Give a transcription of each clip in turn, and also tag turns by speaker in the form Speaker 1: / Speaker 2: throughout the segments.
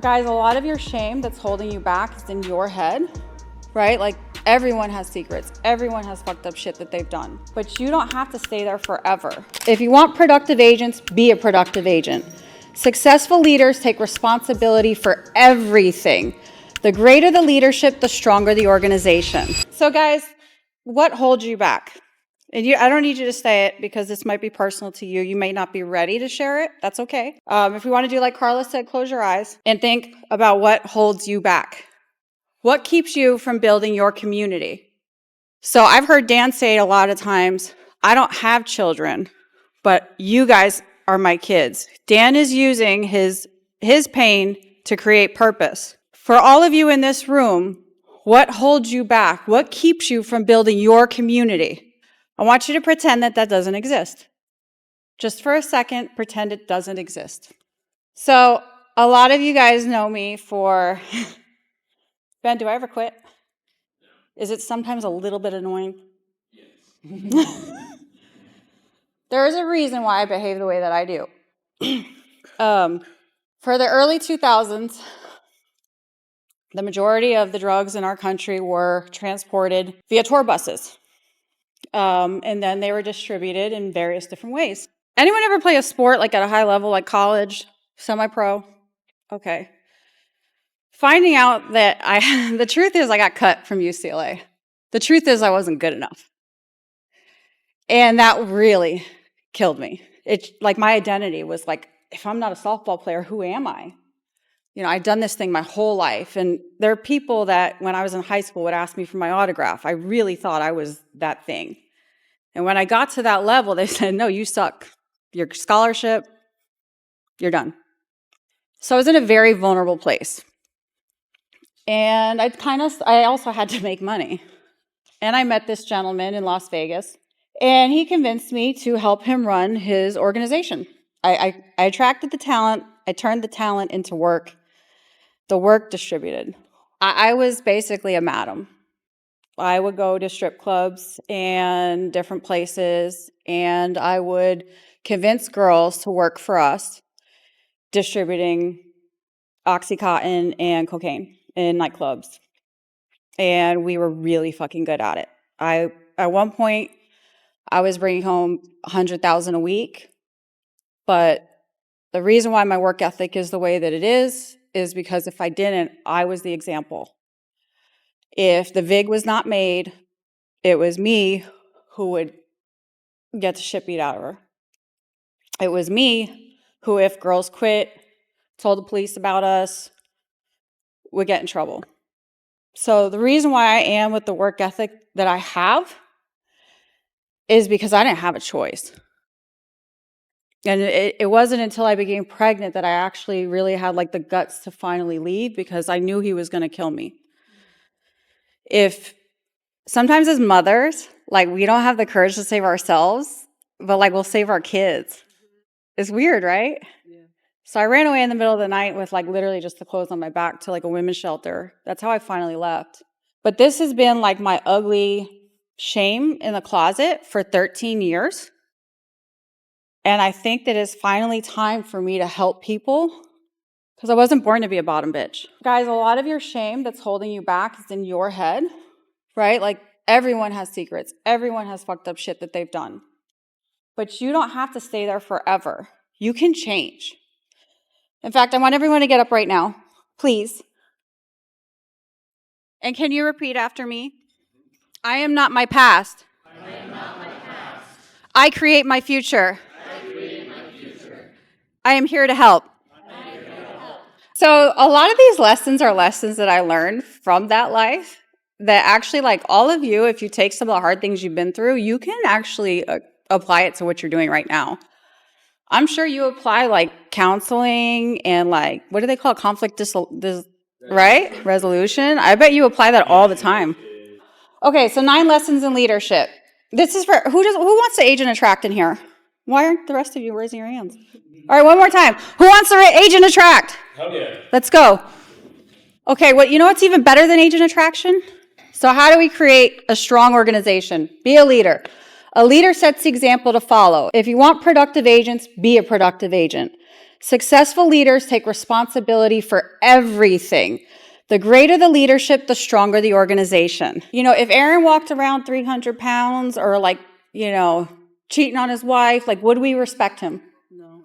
Speaker 1: Guys, a lot of your shame that's holding you back is in your head, right? Like everyone has secrets. Everyone has fucked up shit that they've done. But you don't have to stay there forever. If you want productive agents, be a productive agent. Successful leaders take responsibility for everything. The greater the leadership, the stronger the organization. So guys, what holds you back? And I don't need you to say it because this might be personal to you. You may not be ready to share it. That's okay. If you want to do like Carla said, close your eyes and think about what holds you back. What keeps you from building your community? So I've heard Dan say it a lot of times, I don't have children, but you guys are my kids. Dan is using his pain to create purpose. For all of you in this room, what holds you back? What keeps you from building your community? I want you to pretend that that doesn't exist. Just for a second, pretend it doesn't exist. So a lot of you guys know me for, Ben, do I ever quit? Is it sometimes a little bit annoying? Yes. There is a reason why I behave the way that I do. For the early 2000s, the majority of the drugs in our country were transported via tour buses. And then they were distributed in various different ways. Anyone ever play a sport like at a high level, like college, semi-pro? Okay. Finding out that the truth is I got cut from UCLA. The truth is I wasn't good enough. And that really killed me. Like my identity was like, if I'm not a softball player, who am I? You know, I'd done this thing my whole life. And there are people that when I was in high school would ask me for my autograph. I really thought I was that thing. And when I got to that level, they said, no, you suck. Your scholarship, you're done. So I was in a very vulnerable place. And I also had to make money. And I met this gentleman in Las Vegas. And he convinced me to help him run his organization. I attracted the talent. I turned the talent into work. The work distributed. I was basically a madam. I would go to strip clubs and different places, and I would convince girls to work for us, distributing Oxycontin and cocaine in nightclubs. And we were really fucking good at it. At one point, I was bringing home $100,000 a week, but the reason why my work ethic is the way that it is because if I didn't, I was the example. If the VIG was not made, it was me who would get the shit beat out of her. It was me who, if girls quit, told the police about us, would get in trouble. So the reason why I am with the work ethic that I have is because I didn't have a choice. And it wasn't until I became pregnant that I actually really had like the guts to finally leave because I knew he was going to kill me. If sometimes as mothers, like we don't have the courage to save ourselves, but like we'll save our kids. It's weird, right? Yeah. So I ran away in the middle of the night with like literally just the clothes on my back to like a women's shelter. That's how I finally left. But this has been like my ugly shame in the closet for 13 years. And I think that it's finally time for me to help people because I wasn't born to be a bottom bitch. Guys, a lot of your shame that's holding you back is in your head, right? Like everyone has secrets. Everyone has fucked up shit that they've done. But you don't have to stay there forever. You can change. In fact, I want everyone to get up right now, please. And can you repeat after me? I am not my past.
Speaker 2: I am not my past.
Speaker 1: I create my future.
Speaker 2: I create my future.
Speaker 1: I am here to help.
Speaker 2: I am here to help.
Speaker 1: So a lot of these lessons are lessons that I learned from that life that actually, like all of you, if you take some of the hard things you've been through, you can actually apply it to what you're doing right now. I'm sure you apply like counseling and like, what do they call it? Conflict right? Resolution. I bet you apply that all the time. Okay, so 9 lessons in leadership. This is for, who wants to age and attract in here? Why aren't the rest of you raising your hands? All right, one more time. Who wants to age and attract?
Speaker 2: Hell yeah.
Speaker 1: Let's go. Okay, you know what's even better than age and attraction? So how do we create a strong organization? Be a leader. A leader sets the example to follow. If you want productive agents, be a productive agent. Successful leaders take responsibility for everything. The greater the leadership, the stronger the organization. If Aaron walked around 300 pounds or cheating on his wife, would we respect him? No.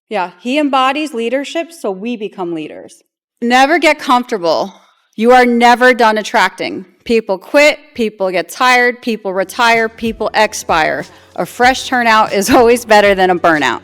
Speaker 1: Yeah, he embodies leadership, so we become leaders. Never get comfortable. You are never done attracting. People quit, people get tired, people retire, people expire. A fresh turnout is always better than a burnout.